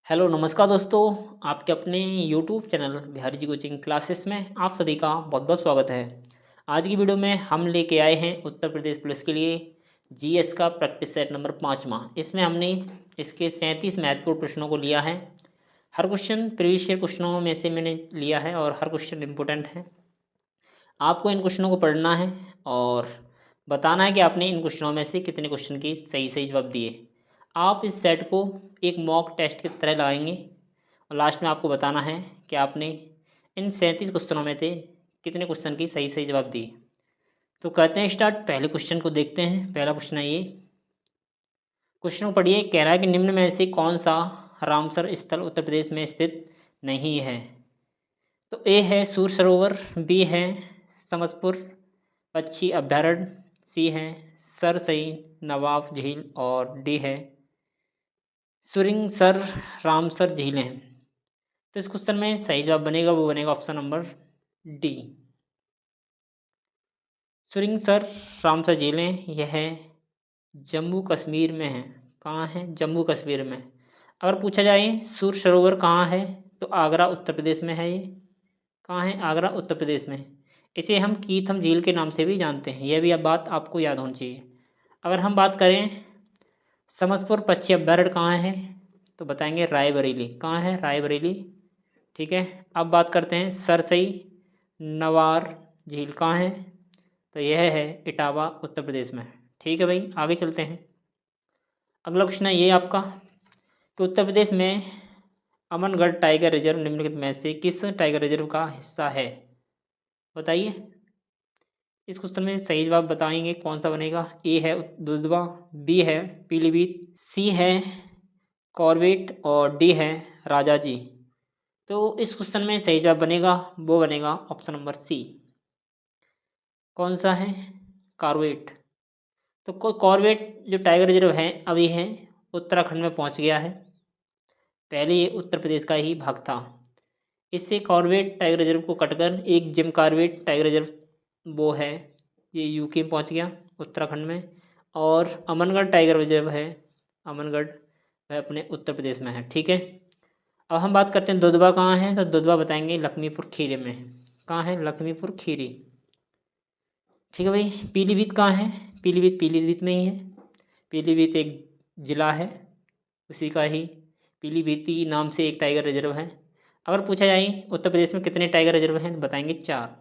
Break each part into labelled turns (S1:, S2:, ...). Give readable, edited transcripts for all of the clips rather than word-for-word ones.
S1: Hello नमस्कार दोस्तों। आपके अपने YouTube channel Bihari ji coaching classes में आप सभी का बहुत बहुत स्वागत है। आज की वीडियो में हम लेके आए हैं उत्तर प्रदेश पुलिस के लिए जीएस का प्रैक्टिस सेट नंबर 5वां। इसमें हमने इसके 37 महत्वपूर्ण प्रश्नों को लिया है। हर क्वेश्चन प्रीवियस ईयर क्वेश्चनों में से मैंने लिया है और हर क्वेश्चन इंपॉर्टेंट है। आपको इन क्वेश्चनों को पढ़ना है और बताना है कि आपने इन क्वेश्चनों में से कितने क्वेश्चन की सही सही जवाब दिए। आप इस सेट को एक मॉक टेस्ट की तरह लगाएंगे और लास्ट में आपको बताना है कि आपने इन 37 क्वेश्चनों में से कितने क्वेश्चन की सही सही जवाब दिए। तो करते हैं स्टार्ट। पहले क्वेश्चन को देखते हैं। पहला क्वेश्चन है ये। क्वेश्चन को पढ़िए। कह रहा है कि निम्न में से कौन सा रामसर स्थल उत्तर प्रदेश में स्थित नहीं है। तो ए है सूर सरोवर, बी है समसपुर पक्षी अभ्यारण्य, सी है सरसई नवाब झील और डी है सुरिंगसर रामसर झीलें। तो इस क्वेश्चन में सही जवाब बनेगा वो बनेगा ऑप्शन नंबर डी, सुरिंगसर रामसर झीलें। यह जम्मू कश्मीर में है। कहाँ है? जम्मू कश्मीर में। अगर पूछा जाए सूर सरोवर कहाँ है तो आगरा उत्तर प्रदेश में है। ये कहाँ है? आगरा उत्तर प्रदेश में। इसे हम कीथम झील के नाम से भी जानते हैं। यह भी अब बात आपको याद होनी चाहिए। अगर हम बात करें समसपुर पक्षी अभ्यारण्य कहाँ है तो बताएंगे रायबरेली। कहाँ है? रायबरेली। ठीक है। अब बात करते हैं सरसई नवार झील कहाँ है तो यह है इटावा उत्तर प्रदेश में। ठीक है भाई, आगे चलते हैं। अगला क्वेश्चन है ये आपका कि उत्तर प्रदेश में अमनगढ़ टाइगर रिजर्व निम्नलिखित में से किस टाइगर रिजर्व का हिस्सा है? बताइए। इस क्वेश्चन में सही जवाब बताएंगे कौन सा बनेगा। ए है दुधवा, बी है पीलीभीत, सी है कॉर्बेट और डी है राजाजी। तो इस क्वेश्चन में सही जवाब बनेगा वो बनेगा ऑप्शन नंबर सी। कौन सा है? कॉर्बेट। तो कॉर्बेट जो टाइगर रिजर्व है अभी है उत्तराखंड में पहुंच गया है। पहले ये उत्तर प्रदेश का ही भाग था। इससे कॉर्बेट टाइगर रिजर्व को कटकर एक जिम कॉर्बेट टाइगर रिजर्व वो है ये यूके में पहुंच गया उत्तराखंड में। और अमनगढ़ टाइगर रिजर्व है, अमनगढ़ वह अपने उत्तर प्रदेश में है। ठीक है। अब हम बात करते हैं दुधवा कहाँ है तो दुधवा बताएंगे लखीमपुर खीरी में है। कहाँ है? लखीमपुर खीरी। ठीक है भाई। पीलीभीत कहाँ है? पीलीभीत पीलीभीत में ही है। पीलीभीत एक ज़िला है, उसी का ही पीलीभीती नाम से एक टाइगर रिजर्व है। अगर पूछा जाए उत्तर प्रदेश में कितने टाइगर रिजर्व हैं तो बताएंगे 4।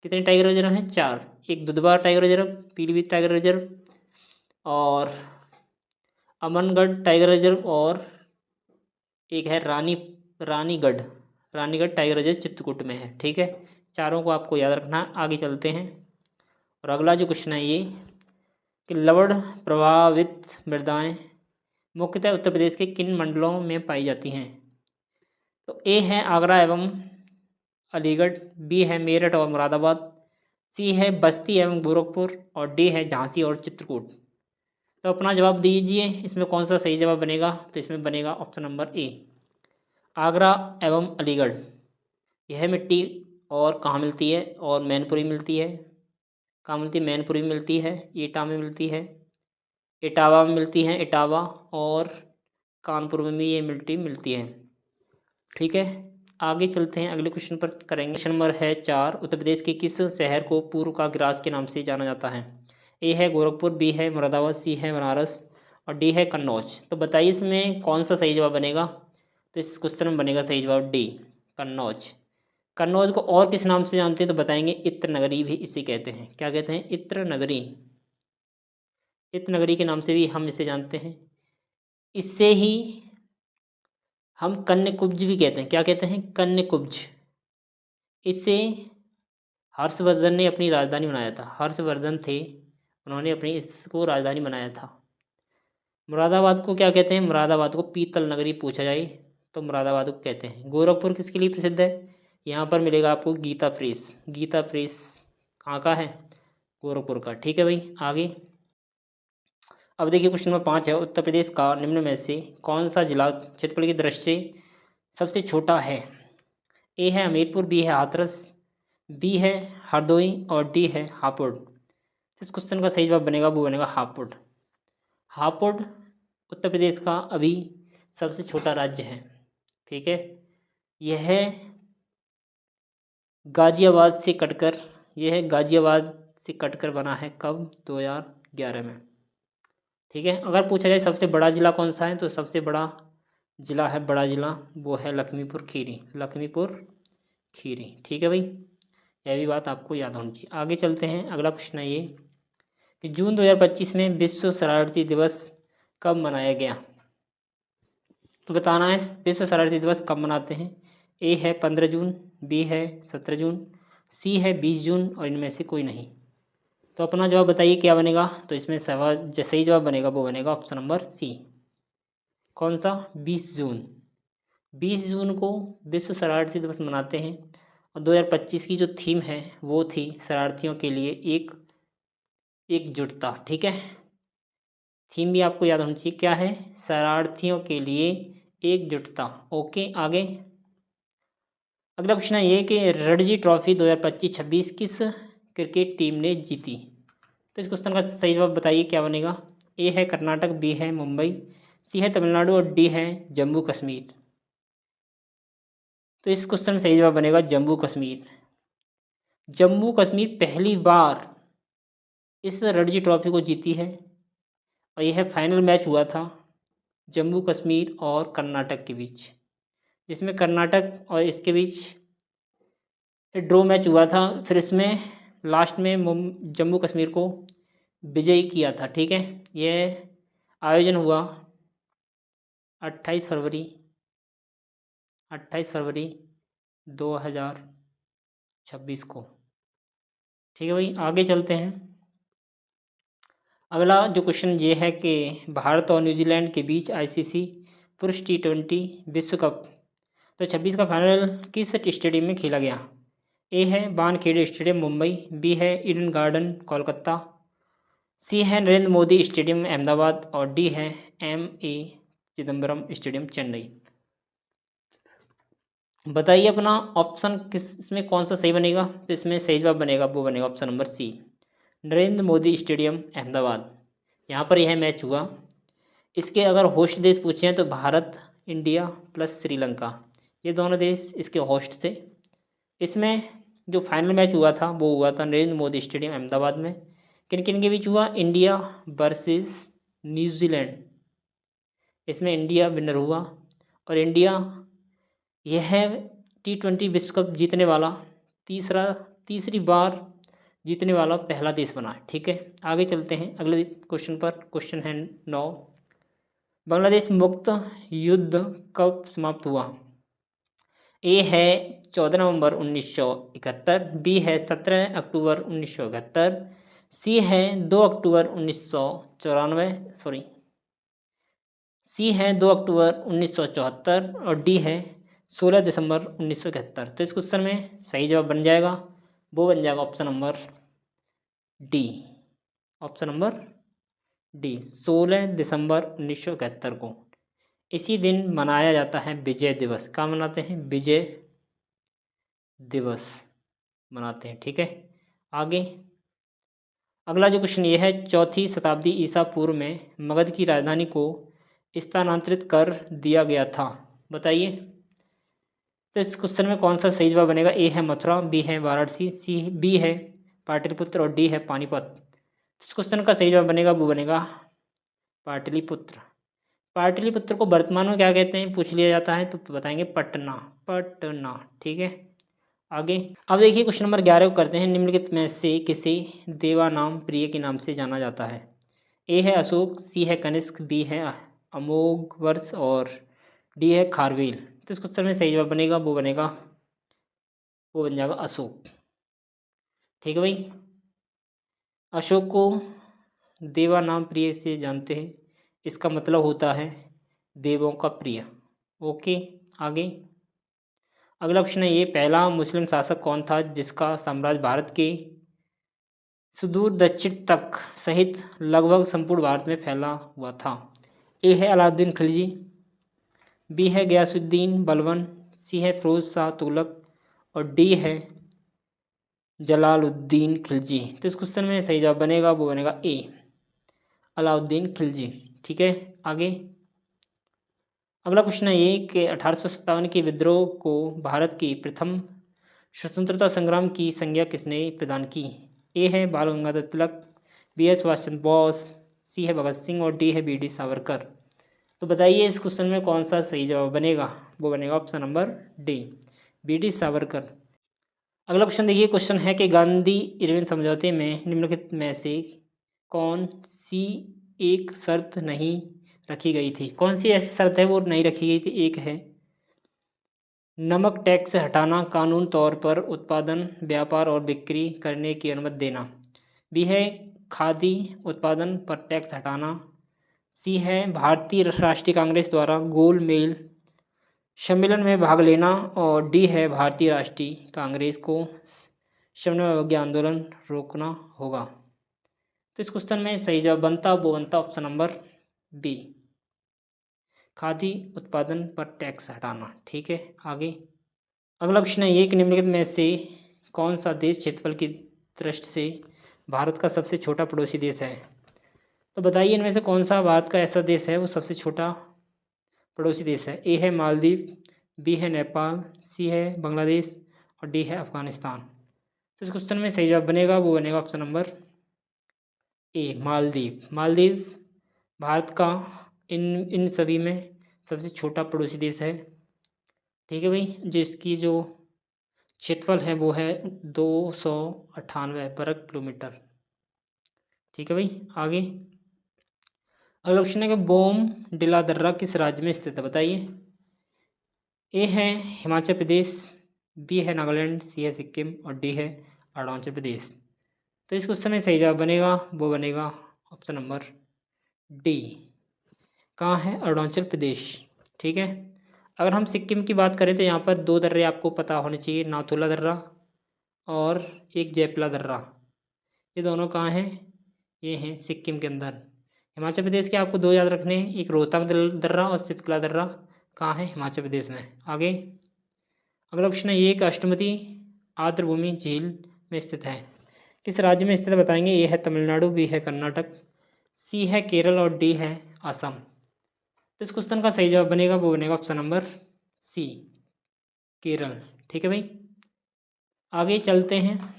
S1: कितने टाइगर रिजर्व हैं? 4। एक Dudhwa tiger reserve, Pilibhit tiger reserve और अमनगढ़ टाइगर रिजर्व और एक है रानीगढ़ रानीगढ़ टाइगर रिजर्व चित्रकूट में है। ठीक है। चारों को आपको याद रखना। आगे चलते हैं और अगला जो क्वेश्चन है ये कि लवण प्रभावित मृदाएं मुख्यतः उत्तर प्रदेश के किन मंडलों में पाई जाती हैं? तो ए है आगरा एवं अलीगढ़, बी है मेरठ और मुरादाबाद, सी है बस्ती एवं गोरखपुर और डी है झांसी और चित्रकूट। तो अपना जवाब दीजिए। इसमें कौन सा सही जवाब बनेगा? तो इसमें बनेगा ऑप्शन नंबर ए, आगरा एवं अलीगढ़। यह मिट्टी और कहाँ मिलती है? और मैनपुरी मिलती है। कहाँ मिलती है? मैनपुरी में मिलती है, ईटा में मिलती है, इटावा में मिलती है, इटावा और कानपुर में भी ये मिट्टी मिलती है। ठीक है। आगे चलते हैं, अगले क्वेश्चन पर करेंगे। क्वेश्चन नंबर है 4। उत्तर प्रदेश के किस शहर को पूर्व का ग्रास के नाम से जाना जाता है? ए है गोरखपुर, बी है मुरादाबाद, सी है बनारस और डी है कन्नौज। तो बताइए इसमें कौन सा सही जवाब बनेगा? तो इस क्वेश्चन में बनेगा सही जवाब डी, कन्नौज। कन्नौज को और किस नाम से जानते हैं तो बताएंगे इत्र नगरी भी इसे कहते हैं। क्या कहते हैं? इत्र नगरी। इत्र नगरी के नाम से भी हम इसे जानते हैं। इससे ही हम कन्याकुब्ज भी कहते हैं। क्या कहते हैं? कन्याकुब्ज। इससे हर्षवर्धन ने अपनी राजधानी बनाया था। हर्षवर्धन थे, उन्होंने अपनी इसको राजधानी बनाया था। मुरादाबाद को क्या कहते हैं? मुरादाबाद को पीतल नगरी पूछा जाए तो मुरादाबाद को कहते हैं। गोरखपुर किसके लिए प्रसिद्ध है? यहाँ पर मिलेगा आपको गीता प्रेस। गीता प्रेस कहाँ का है? गोरखपुर का। ठीक है भाई, आगे। अब देखिए क्वेश्चन नंबर 5 है। उत्तर प्रदेश का निम्न में से कौन सा जिला क्षेत्रफल की दृष्टि से सबसे छोटा है? ए है हमीरपुर, बी है हाथरस, बी है हरदोई और डी है हापुड़। इस क्वेश्चन का सही जवाब बनेगा वो बनेगा हापुड़। हापुड़ उत्तर प्रदेश का अभी सबसे छोटा राज्य है। ठीक है, यह गाज़ियाबाद से कटकर बना है। कब? 2011 में। ठीक है, अगर पूछा जाए सबसे बड़ा ज़िला कौन सा है, तो सबसे बड़ा ज़िला है, बड़ा ज़िला वो है लखीमपुर खीरी। ठीक है भाई, यह भी बात आपको याद होनी चाहिए। आगे चलते हैं, अगला क्वेश्चन है ये कि जून 2025 में विश्व शरारती दिवस कब मनाया गया? तो बताना है विश्व शरारती दिवस कब मनाते हैं। ए है 15 जून, बी है 17 जून, सी है 20 जून और इनमें से कोई नहीं। तो अपना जवाब बताइए क्या बनेगा। तो इसमें सही जवाब बनेगा वो बनेगा ऑप्शन नंबर सी। कौन सा? 20 जून। 20 जून को विश्व शरारती दिवस मनाते हैं और 2025 की जो थीम है वो थी शरारतियों के लिए एकजुटता। ठीक है, थीम भी आपको याद होनी चाहिए, क्या है? शरारतियों के लिए एकजुटता। ओके, आगे अगला क्वेश्चन है ये कि रणजी ट्रॉफी 2025-26 किस क्रिकेट टीम ने जीती? तो इस क्वेश्चन का सही जवाब बताइए क्या बनेगा। ए है कर्नाटक, बी है मुंबई, सी है तमिलनाडु और डी है जम्मू कश्मीर। तो इस क्वेश्चन में सही जवाब बनेगा जम्मू कश्मीर। जम्मू कश्मीर पहली बार इस रणजी ट्रॉफी को जीती है और यह फाइनल मैच हुआ था जम्मू कश्मीर और कर्नाटक के बीच, जिसमें कर्नाटक और इसके बीच ड्रॉ मैच हुआ था। फिर इसमें लास्ट में जम्मू कश्मीर को विजयी किया था। ठीक है, यह आयोजन हुआ 28 फरवरी 2026 को। ठीक है भाई, आगे चलते हैं। अगला जो क्वेश्चन ये है कि भारत और न्यूजीलैंड के बीच आईसीसी पुरुष T20 विश्व कप तो 26 का फाइनल किस स्टेडियम में खेला गया? ए है वानखेड़े स्टेडियम मुंबई, बी है ईडन गार्डन कोलकाता, सी है नरेंद्र मोदी स्टेडियम अहमदाबाद और डी है MA चिदम्बरम स्टेडियम चेन्नई। बताइए अपना ऑप्शन किस इसमें कौन सा सही बनेगा। तो इसमें सही जवाब बनेगा वो बनेगा option number C, Narendra Modi stadium Ahmedabad. यहाँ पर यह मैच हुआ। इसके अगर होस्ट देश पूछे हैं तो भारत, इंडिया प्लस श्रीलंका, ये दोनों देश इसके होस्ट थे। इसमें जो फाइनल मैच हुआ था वो हुआ था नरेंद्र मोदी स्टेडियम अहमदाबाद में। किन किन के बीच हुआ? India versus New Zealand. इसमें इंडिया विनर हुआ और इंडिया यह T20 विश्व कप जीतने वाला तीसरी बार जीतने वाला पहला देश बना है। ठीक है, आगे चलते हैं अगले क्वेश्चन पर। क्वेश्चन है 9, बांग्लादेश मुक्त युद्ध कब समाप्त हुआ? ए है 14 नवंबर 1971, बी है 17 अक्टूबर 1971, सी है 2 अक्टूबर 1974 और डी है 16 दिसंबर 1971। तो इस क्वेश्चन में सही जवाब बन जाएगा वो बन जाएगा ऑप्शन नंबर डी। 16 दिसंबर 1971 को इसी दिन मनाया जाता है विजय दिवस। क्या मनाते हैं? विजय दिवस मनाते हैं। ठीक है, आगे अगला जो क्वेश्चन ये है 4वीं शताब्दी ईसा पूर्व में मगध की राजधानी को स्थानांतरित कर दिया गया था। बताइए तो इस क्वेश्चन में कौन सा सही जवाब बनेगा। ए है मथुरा, बी है वाराणसी, बी है पाटलिपुत्र और डी है पानीपत। इस क्वेश्चन का सही जवाब बनेगा वो बनेगा पाटलिपुत्र। पाटलिपुत्र को वर्तमान में क्या कहते हैं पूछ लिया जाता है तो बताएंगे पटना। ठीक है, आगे अब देखिए क्वेश्चन नंबर 11 को करते हैं। निम्नलिखित में से किसे देवानाम प्रिय के नाम से जाना जाता है? ए है अशोक, सी है कनिष्क, बी है अमोघवर्ष और डी है खारवेल। तो इस क्वेश्चन में सही जवाब बनेगा वो बन जाएगा अशोक। ठीक है भाई, अशोक को देवानाम प्रिय से जानते हैं, इसका मतलब होता है देवों का प्रिय। ओके, आगे अगला क्वेश्चन है ये पहला मुस्लिम शासक कौन था जिसका साम्राज्य भारत के सुदूर दक्षिण तक सहित लगभग संपूर्ण भारत में फैला हुआ था? ए है अलाउद्दीन खिलजी, बी है गयासुद्दीन बलबन, सी है फिरोज शाह तुगलक और डी है जलालुद्दीन खिलजी। तो इस क्वेश्चन में सही जवाब बनेगा वो बनेगा ए, अलाउद्दीन खिलजी। ठीक है, आगे अगला क्वेश्चन है ये कि 1857 के विद्रोह को भारत की प्रथम स्वतंत्रता संग्राम की संज्ञा किसने प्रदान की? ए है बाल गंगाधर तिलक, बी है सुभाष चंद्र बोस, सी है भगत सिंह और डी है बी.डी. सावरकर। तो बताइए इस क्वेश्चन में कौन सा सही जवाब बनेगा? वो बनेगा option number D, BD. Savarkar. अगला क्वेश्चन देखिए, क्वेश्चन है कि गांधी इरविन समझौते में निम्नलिखित में से कौन सी एक शर्त नहीं रखी गई थी? कौन सी ऐसी शर्त है वो नहीं रखी गई थी? एक है नमक टैक्स हटाना, कानून तौर पर उत्पादन, व्यापार और बिक्री करने की अनुमति देना। बी है खादी उत्पादन पर टैक्स हटाना। सी है भारतीय राष्ट्रीय कांग्रेस द्वारा गोल मेज सम्मेलन में भाग लेना। और डी है भारतीय राष्ट्रीय कांग्रेस को श्रमणयोग्य आंदोलन रोकना होगा। तो इस क्वेश्चन में सही जवाब बनता ऑप्शन नंबर बी, खादी उत्पादन पर टैक्स हटाना। ठीक है, आगे अगला क्वेश्चन है ये कि निम्नलिखित में से कौन सा देश क्षेत्रफल की दृष्टि से भारत का सबसे छोटा पड़ोसी देश है? तो बताइए इनमें से कौन सा भारत का ऐसा देश है वो सबसे छोटा पड़ोसी देश है? ए है मालदीव, बी है नेपाल, सी है बांग्लादेश और डी है अफगानिस्तान। तो इस क्वेश्चन में सही जवाब बनेगा वो बनेगा option number A, Maldives. Maldives Bharat का इन सभी में सबसे छोटा पड़ोसी देश है। ठीक है भाई, जिसकी जो क्षेत्रफल है वो है 298 वर्ग किलोमीटर। ठीक है भाई, आगे अगला क्वेश्चन है कि बोम डिला दर्रा किस राज्य में स्थित है? बताइए। ए है हिमाचल प्रदेश, बी है नागालैंड, सी है सिक्किम और डी है अरुणाचल प्रदेश। तो इस क्वेश्चन में सही जवाब बनेगा वो बनेगा ऑप्शन नंबर डी, कहाँ है? अरुणाचल प्रदेश। ठीक है, अगर हम सिक्किम की बात करें तो यहाँ पर दो दर्रे आपको पता होने चाहिए, नाथुला दर्रा और एक जेपला दर्रा। ये दोनों कहाँ हैं? ये हैं सिक्किम के अंदर। हिमाचल प्रदेश के आपको दो याद रखने हैं, एक रोहतक दर्रा और सितला दर्रा। कहाँ है? हिमाचल प्रदेश में। आगे अगला क्वेश्चन है ये कि अष्टमती आर्द्रभूमि झील में स्थित है, किस राज्य में स्थित है? बताएंगे। ए है तमिलनाडु, बी है कर्नाटक, सी है केरल और डी है असम। तो इस क्वेश्चन का सही जवाब बनेगा वो बनेगा ऑप्शन नंबर सी, केरल। ठीक है भाई, आगे चलते हैं।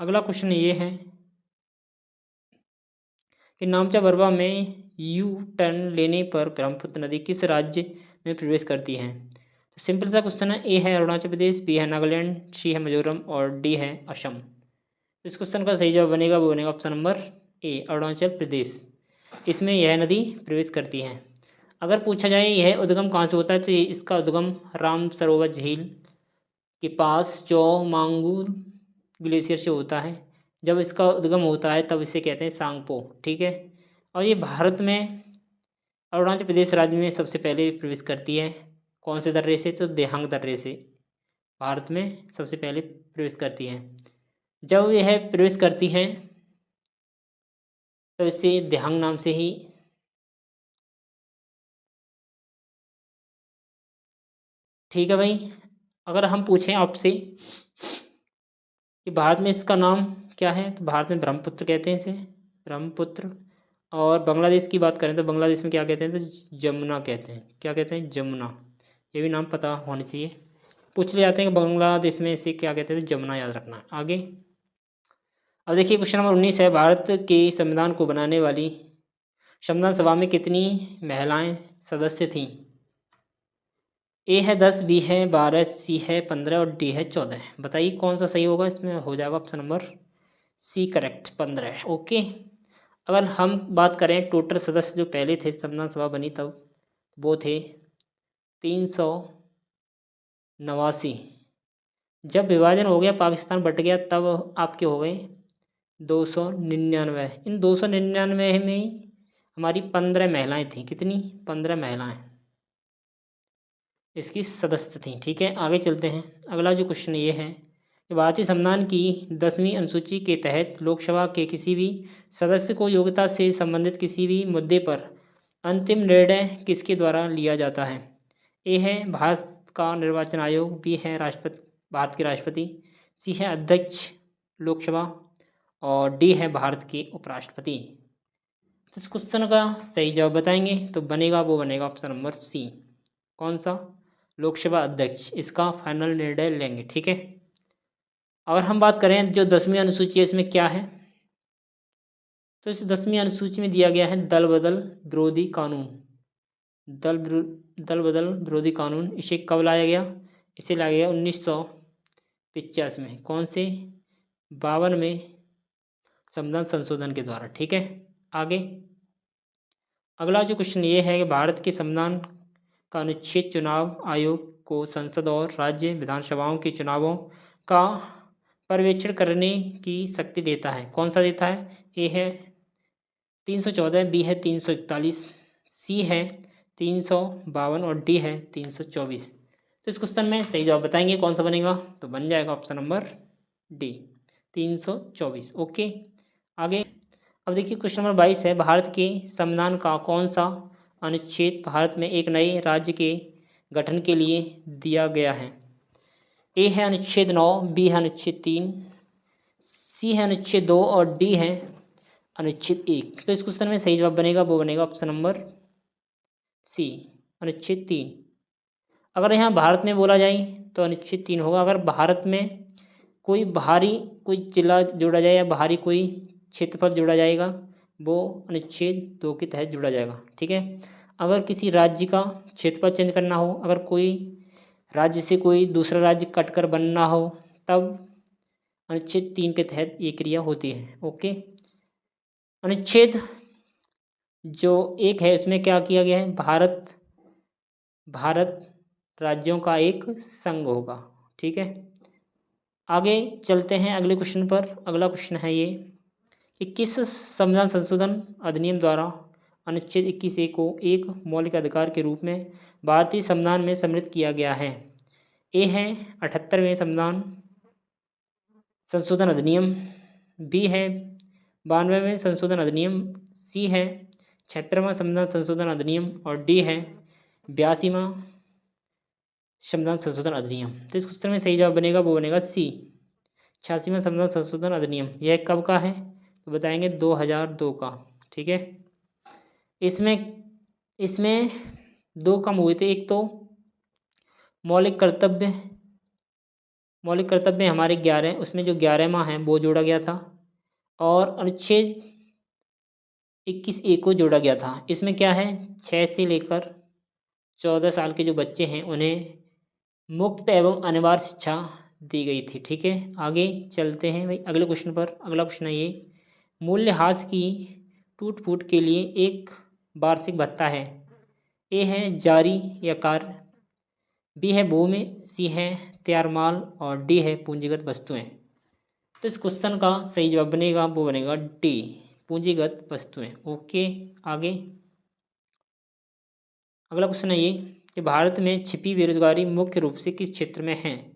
S1: अगला क्वेश्चन ये है कि नामचा बरवा में यू टर्न लेने पर ब्रह्मपुत्र नदी किस राज्य में प्रवेश करती है? तो सिंपल सा क्वेश्चन है। ए है अरुणाचल प्रदेश, बी है नागालैंड, सी है मिजोरम और डी है असम। तो इस क्वेश्चन का सही जवाब बनेगा वो बनेगा option number A, Arunachal Pradesh. इसमें यह नदी प्रवेश करती है। अगर पूछा जाए यह उद्गम कहाँ से होता है तो इसका उद्गम राम सरोवर झील के पास चौमांगू ग्लेशियर से होता है। जब इसका उद्गम होता है तब इसे कहते हैं सांगपो। ठीक है, और ये भारत में अरुणाचल प्रदेश राज्य में सबसे पहले प्रवेश करती है। कौन से दर्रे से? तो देहांग दर्रे से भारत में सबसे पहले प्रवेश करती है। जब यह प्रवेश करती है तो इसे देहांग नाम से ही ठीक है भाई, अगर हम पूछें आपसे कि भारत में इसका नाम क्या है तो भारत में ब्रह्मपुत्र कहते हैं इसे, ब्रह्मपुत्र। और बांग्लादेश की बात करें तो बांग्लादेश में क्या कहते हैं? तो जमुना कहते हैं। क्या कहते हैं? जमुना। ये भी नाम पता होने चाहिए। पूछ ले जाते हैं कि बांग्लादेश में इसे क्या कहते हैं? तो जमुना याद रखना। आगे अब देखिए क्वेश्चन नंबर 19 है, भारत के संविधान को बनाने वाली संविधान सभा में कितनी महिलाएं सदस्य थीं? ए है 10, बी है 12, सी है 15 और डी है 14। बताइए कौन सा सही होगा? इसमें हो जाएगा option number C correct, 15। Okay, अगर हम बात करें टोटल सदस्य जो पहले थे संविधान सभा बनी तब वो थे 389। जब विभाजन हो गया पाकिस्तान बट गया तब आपके हो गए 299। इन 299 में ही हमारी 15 महिलाएं थीं। कितनी? 15 महिलाएं इसकी सदस्य थीं। ठीक है, आगे चलते हैं। अगला जो क्वेश्चन ये है कि भारतीय संविधान की 10वीं अनुसूची के तहत लोकसभा के किसी भी सदस्य को योग्यता से संबंधित किसी भी मुद्दे पर अंतिम निर्णय किसके द्वारा लिया जाता है? ए है भारत का निर्वाचन आयोग, बी है राष्ट्रपति, भारत के राष्ट्रपति, सी है अध्यक्ष लोकसभा और डी है भारत के उपराष्ट्रपति। तो इस क्वेश्चन का सही जवाब बताएंगे तो बनेगा ऑप्शन नंबर सी। कौन सा? लोकसभा अध्यक्ष इसका फाइनल निर्णय लेंगे। ठीक है। अगर हम बात करें जो 10वीं अनुसूची है इसमें क्या है, तो इस 10वीं अनुसूची में दिया गया है दल बदल विरोधी कानून। दल बदल विरोधी कानून इसे कब लाया गया? इसे लाया गया 1950 में। कौन से? 52 में संविधान संशोधन के द्वारा। ठीक है। आगे अगला जो क्वेश्चन ये है कि भारत के संविधान का अनुच्छेद चुनाव आयोग को संसद और राज्य विधानसभाओं के चुनावों का पर्यवेक्षण करने की शक्ति देता है। कौन सा देता है? ए है 314, बी है 341, सी है 352 और डी है 324। तो इस क्वेश्चन में सही जवाब बताएंगे कौन सा बनेगा, तो बन जाएगा ऑप्शन नंबर डी 324। ओके। आगे अब देखिए क्वेश्चन नंबर 22 है, भारत के संविधान का कौन सा अनुच्छेद भारत में एक नए राज्य के गठन के लिए दिया गया है? ए है अनुच्छेद 9, बी है अनुच्छेद 3, सी है अनुच्छेद 2 और डी है अनुच्छेद 1। तो इस क्वेश्चन में सही जवाब बनेगा ऑप्शन नंबर सी अनुच्छेद 3। अगर यहाँ भारत में बोला जाए तो अनुच्छेद 3 होगा। अगर भारत में कोई बाहरी कोई जिला जोड़ा जाए या बाहरी कोई क्षेत्रफल जोड़ा जाएगा वो अनुच्छेद 2 के तहत जोड़ा जाएगा। ठीक है। अगर किसी राज्य का क्षेत्रफल चेंज करना हो, अगर कोई राज्य से कोई दूसरा राज्य कटकर बनना हो, तब अनुच्छेद 3 के तहत ये क्रिया होती है। ओके। अनुच्छेद जो 1 है उसमें क्या किया गया है? भारत राज्यों का एक संघ होगा। ठीक है। आगे चलते हैं अगले क्वेश्चन पर। अगला क्वेश्चन है ये कि किस संविधान संशोधन अधिनियम द्वारा अनुच्छेद 21A को एक मौलिक अधिकार के रूप में भारतीय संविधान में सम्मिलित किया गया है? ए है 78वें संविधान संशोधन अधिनियम, बी है 92वें संशोधन अधिनियम, सी है 76वां संविधान संशोधन अधिनियम और डी है 82वां संविधान संशोधन अधिनियम। तो इस क्वेश्चन में सही जवाब बनेगा सी 86वां संविधान संशोधन अधिनियम। यह कब का है? तो बताएंगे 2002 का। ठीक है। इसमें 2 काम हुए थे। एक तो मौलिक कर्तव्य हमारे 11, उसमें जो 11वां है वो जोड़ा गया था और अनुच्छेद 21A को जोड़ा गया था। इसमें क्या है, 6 से लेकर 14 साल के जो बच्चे हैं उन्हें मुफ्त एवं अनिवार्य शिक्षा दी गई थी। ठीक है। आगे चलते हैं भाई अगले क्वेश्चन पर। अगला क्वेश्चन है ये, मूल्यह्रास की टूट फूट के लिए एक वार्षिक भत्ता है। ए है जारी या कार्य, बी है भूमि, सी है तैयार माल और डी है पूंजीगत वस्तुएं। तो इस क्वेश्चन का सही जवाब बनेगा डी पूंजीगत वस्तुएं। ओके। आगे अगला क्वेश्चन है ये कि भारत में छिपी बेरोजगारी मुख्य रूप से किस क्षेत्र में है?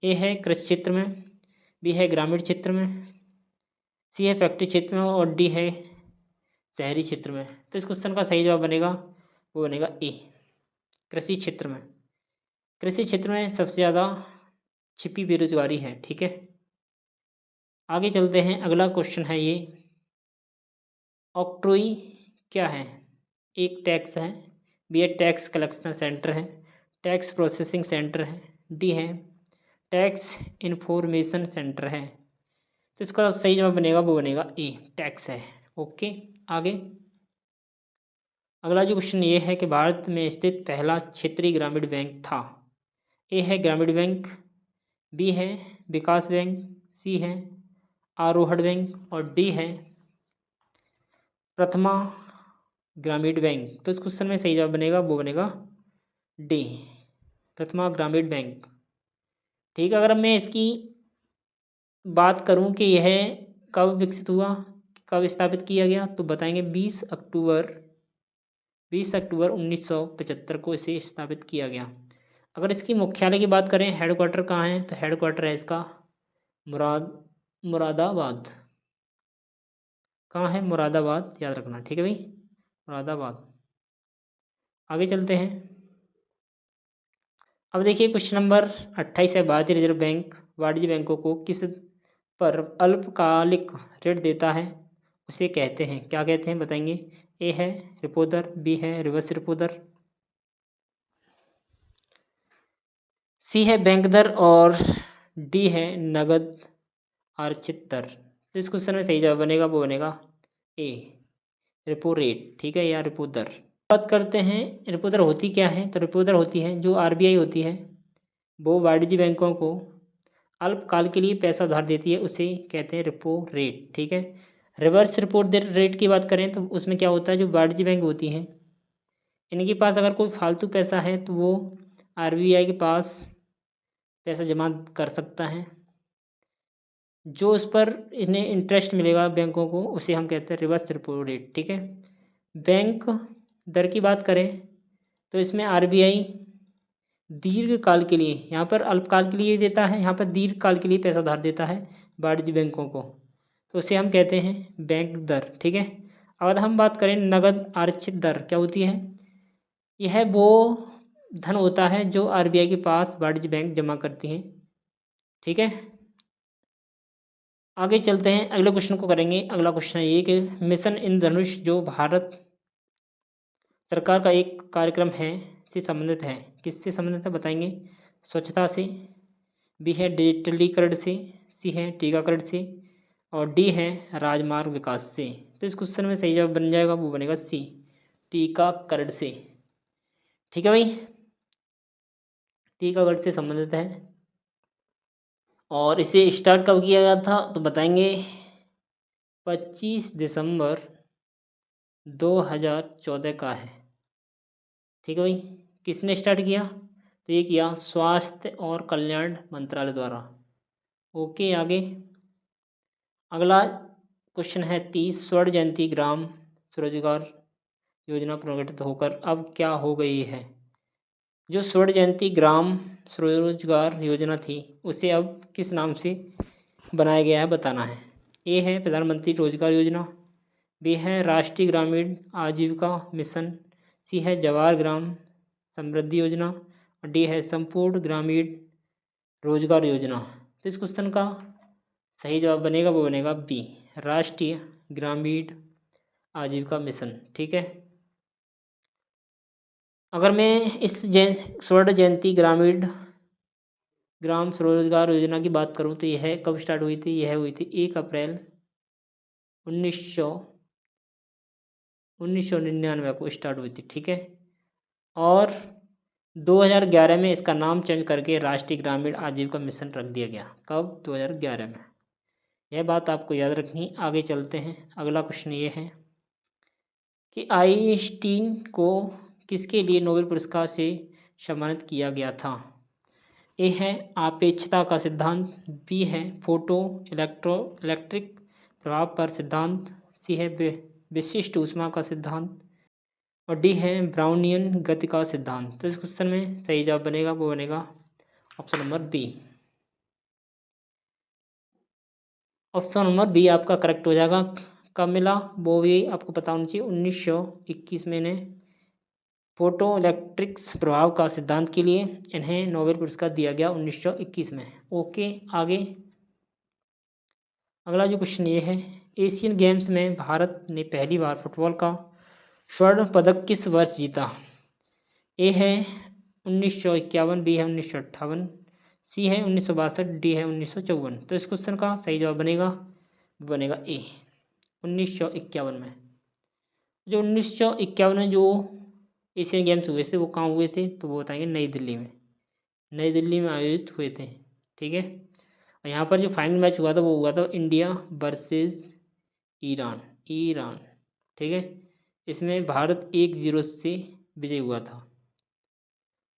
S1: ए है कृषि क्षेत्र में, बी है ग्रामीण क्षेत्र में, सी है फैक्ट्री क्षेत्र में और डी है शहरी क्षेत्र में। तो इस क्वेश्चन का सही जवाब बनेगा ए कृषि क्षेत्र में। कृषि क्षेत्र में सबसे ज़्यादा छिपी बेरोजगारी है। ठीक है। आगे चलते हैं। अगला क्वेश्चन है ये, ऑक्ट्रोई क्या है? एक टैक्स है, बी है टैक्स कलेक्शन सेंटर है, टैक्स प्रोसेसिंग सेंटर है, डी है टैक्स इन्फॉर्मेशन सेंटर है। तो इसका सही जवाब बनेगा ए टैक्स है। ओके। आगे अगला जो क्वेश्चन ये है कि भारत में स्थित पहला क्षेत्रीय ग्रामीण बैंक था। ए है ग्रामीण बैंक, बी है विकास बैंक, सी है आरोहण बैंक और डी है प्रथमा ग्रामीण बैंक। तो इस क्वेश्चन में सही जवाब बनेगा डी प्रथमा ग्रामीण बैंक। ठीक है। अगर मैं इसकी बात करूं कि यह कब विकसित हुआ, कब स्थापित किया गया, तो बताएंगे 20 अक्टूबर 1975 को इसे स्थापित किया गया। अगर इसकी मुख्यालय की बात करें, हेडक्वार्टर कहाँ है, तो हेडक्वार्टर है इसका मुरादाबाद। कहाँ है? मुरादाबाद, याद रखना। ठीक है भाई, मुरादाबाद। आगे चलते हैं। अब देखिए क्वेश्चन नंबर 28 है, भारतीय रिजर्व बैंक वाणिज्य बैंकों को किस पर अल्पकालिक ऋण देता है उसे कहते हैं, क्या कहते हैं बताएंगे? ए है रेपो दर, बी है रिवर्स रेपो दर, सी है बैंक दर और डी है नगद आरक्षित दर। तो इस क्वेश्चन में सही जवाब बनेगा वो बनेगा ए रेपो रेट, ठीक है, या रेपो दर। बात करते हैं रेपो दर होती क्या है। तो रेपो दर होती है जो आरबीआई होती है वो वाणिज्य बैंकों को अल्पकाल के लिए पैसा उधार देती है, उसे कहते हैं रेपो रेट, ठीक है। रिवर्स रेपो रेट की बात करें तो उसमें क्या होता है, जो वाणिज्य बैंक होती हैं इनके पास अगर कोई फालतू पैसा है तो वो आरबीआई के पास पैसा जमा कर सकता है, जो उस पर इन्हें इंटरेस्ट मिलेगा बैंकों को उसे हम कहते हैं रिवर्स रेपो रेट, ठीक है। बैंक दर की बात करें तो इसमें आरबीआई दीर्घकाल के लिए, यहाँ पर अल्पकाल के लिए देता है, यहाँ पर दीर्घकाल के लिए पैसा उधार देता है वाणिज्य बैंकों को, तो उसे हम कहते हैं बैंक दर, ठीक है। अगर हम बात करें नगद आरक्षित दर क्या होती है, यह वो धन होता है जो आरबीआई के पास वाणिज्य बैंक जमा करती हैं, ठीक है। आगे चलते हैं, अगले क्वेश्चन को करेंगे। अगला क्वेश्चन है ये कि मिशन इंद्रधनुष जो भारत सरकार का एक कार्यक्रम है से संबंधित है, किससे संबंधित है बताएंगे? स्वच्छता से, बी है डिजिटलीकरण से, सी है टीकाकरण से और डी है राजमार्ग विकास से। तो इस क्वेश्चन में सही जवाब बन जाएगा वो बनेगा सी टीकाकरण से, ठीक है भाई, टीकाकरण से संबंधित है। और इसे स्टार्ट कब किया गया था तो बताएंगे 25 दिसंबर 2014 का है, ठीक है भाई। किसने स्टार्ट किया तो ये किया स्वास्थ्य और कल्याण मंत्रालय द्वारा। ओके, आगे अगला क्वेश्चन है 30 स्वर्ण जयंती ग्राम स्वरोजगार योजना पुनर्गठित होकर अब क्या हो गई है। जो स्वर्ण जयंती ग्राम स्वरोजगार योजना थी उसे अब किस नाम से बनाया गया है बताना है। ए है प्रधानमंत्री रोजगार योजना, बी है राष्ट्रीय ग्रामीण आजीविका मिशन, सी है जवाहर ग्राम समृद्धि योजना और डी है संपूर्ण ग्रामीण रोजगार योजना। तो इस क्वेश्चन का सही जवाब बनेगा वो बनेगा बी राष्ट्रीय ग्रामीण आजीविका मिशन, ठीक है। अगर मैं इस स्वर्ण जयंती ग्रामीण ग्राम स्वरोजगार योजना की बात करूं तो यह कब स्टार्ट हुई थी, यह हुई थी 1 अप्रैल 1999 को स्टार्ट हुई थी, ठीक है। और 2011 में इसका नाम चेंज करके राष्ट्रीय ग्रामीण आजीविका मिशन रख दिया गया। कब? 2011 में। यह बात आपको याद रखनी। आगे चलते हैं, अगला क्वेश्चन ये है कि आइंस्टीन को किसके लिए नोबेल पुरस्कार से सम्मानित किया गया था। ए है आपेक्षता का सिद्धांत, बी है फोटो इलेक्ट्रिक प्रभाव पर सिद्धांत, सी है विशिष्ट ऊष्मा का सिद्धांत और डी है ब्राउनियन गति का सिद्धांत। तो इस क्वेश्चन में सही जवाब बनेगा वो बनेगा option number B. Option number B आपका करेक्ट हो जाएगा। कब मिला वो भी आपको पता होना चाहिए। 1921 में इन्हें फोटो इलेक्ट्रिक्स प्रभाव का सिद्धांत के लिए इन्हें नोबेल पुरस्कार दिया गया 1921 में। ओके, आगे अगला जो क्वेश्चन ये है, एशियन गेम्स में भारत ने पहली बार फुटबॉल का स्वर्ण पदक किस वर्ष जीता। ए है 1951, बी है 1958, सी है 1962, डी है 1954। तो इस क्वेश्चन का सही जवाब बनेगा ए 1951 में। जो 1951 में जो एशियन गेम्स हुए थे वो कहाँ हुए थे तो वो बताएंगे नई दिल्ली में। नई दिल्ली में आयोजित हुए थे, ठीक है। और यहाँ पर जो फाइनल मैच हुआ था वो हुआ था इंडिया वर्सेस ईरान, ठीक है। इसमें भारत 1-0 से विजय हुआ था।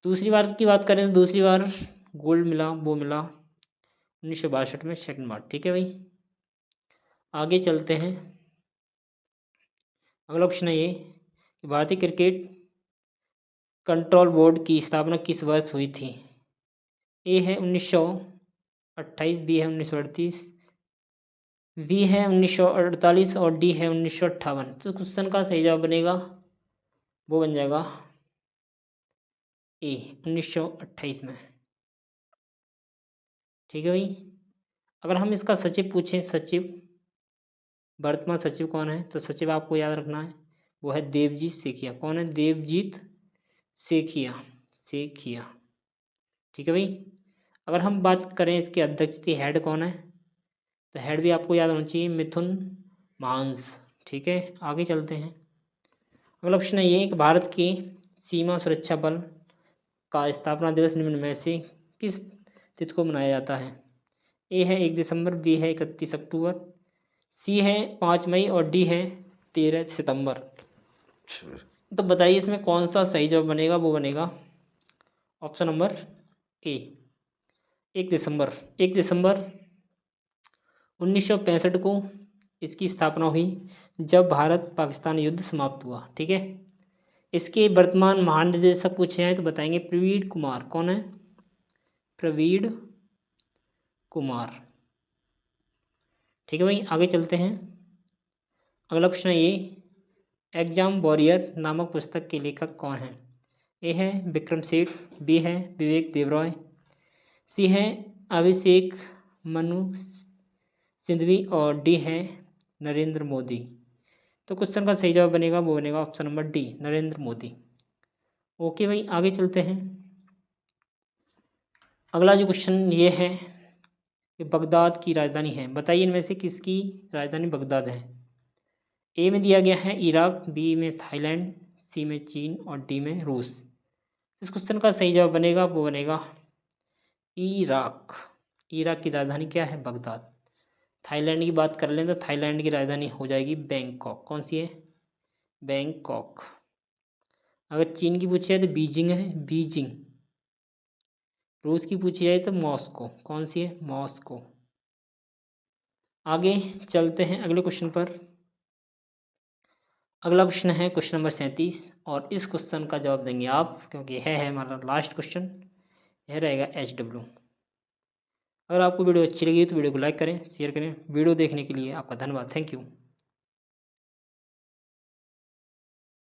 S1: दूसरी बार की बात करें तो दूसरी बार गोल्ड मिला वो मिला 1962 में सेकंड बार, ठीक है भाई। आगे चलते हैं, अगला क्वेश्चन है ये कि भारतीय क्रिकेट कंट्रोल बोर्ड की स्थापना किस वर्ष हुई थी। ए है 1928, बी है 1938, बी है 1948 और डी है 1958। तो क्वेश्चन का सही जवाब बनेगा वो बन जाएगा ए 1928 में, ठीक है भाई। अगर हम इसका सचिव पूछें, सचिव वर्तमान सचिव कौन है? तो सचिव आपको याद रखना है, वो है देवजीत सेखिया। कौन है? देवजीत सेखिया, सेखिया। ठीक है भाई। अगर हम बात करें इसके अध्यक्ष की, हेड कौन है? तो हेड भी आपको याद होना चाहिए, मिथुन मांस। ठीक है, आगे चलते हैं। अगला प्रश्न ये है कि भारत की सीमा सुरक्षा बल का स्थापना दिवस निम्न में से किस तिथि को मनाया जाता है? ए है 1 दिसंबर, बी है 31 अक्टूबर, सी है 5 मई और डी है 13 सितंबर। तो बताइए इसमें कौन सा सही जवाब बनेगा? वो बनेगा ऑप्शन नंबर ए, 1 दिसंबर। 1 दिसंबर 1965 को इसकी स्थापना हुई, जब भारत पाकिस्तान युद्ध समाप्त हुआ। ठीक है। इसके वर्तमान महानिदेशक पूछे हैं तो बताएंगे प्रवीण कुमार। कौन है? प्रवीण कुमार। ठीक है भाई, आगे चलते हैं। अगला प्रश्न ये, एग्जाम वॉरियर नामक पुस्तक के लेखक कौन है? ए है विक्रम सेठ, बी है विवेक देवरॉय, सी है अभिषेक मनु सिंघवी और डी है नरेंद्र मोदी। तो क्वेश्चन का सही जवाब बनेगा, वो बनेगा option number D, Narendra Modi. Okay भाई, आगे चलते हैं। अगला जो क्वेश्चन ये है कि बगदाद की राजधानी है, बताइए इनमें से किसकी राजधानी बगदाद है? ए में दिया गया है इराक, बी में थाईलैंड, सी में चीन और डी में रूस। इस क्वेश्चन का सही जवाब बनेगा, वो बनेगा इराक। इराक की राजधानी क्या है? बगदाद। थाईलैंड की बात कर लें तो थाईलैंड की राजधानी हो जाएगी बैंकॉक। कौन सी है? बैंकॉक। अगर चीन की पूछी जाए तो बीजिंग है, बीजिंग। रूस की पूछी जाए तो मॉस्को। कौन सी है? मॉस्को। आगे चलते हैं अगले क्वेश्चन पर। अगला क्वेश्चन है क्वेश्चन नंबर 37 और इस क्वेश्चन का जवाब देंगे आप, क्योंकि यह है हमारा लास्ट क्वेश्चन। यह रहेगा HW। अगर आपको वीडियो अच्छी लगी तो वीडियो को लाइक करें, शेयर करें। वीडियो देखने के लिए आपका धन्यवाद। Thank you.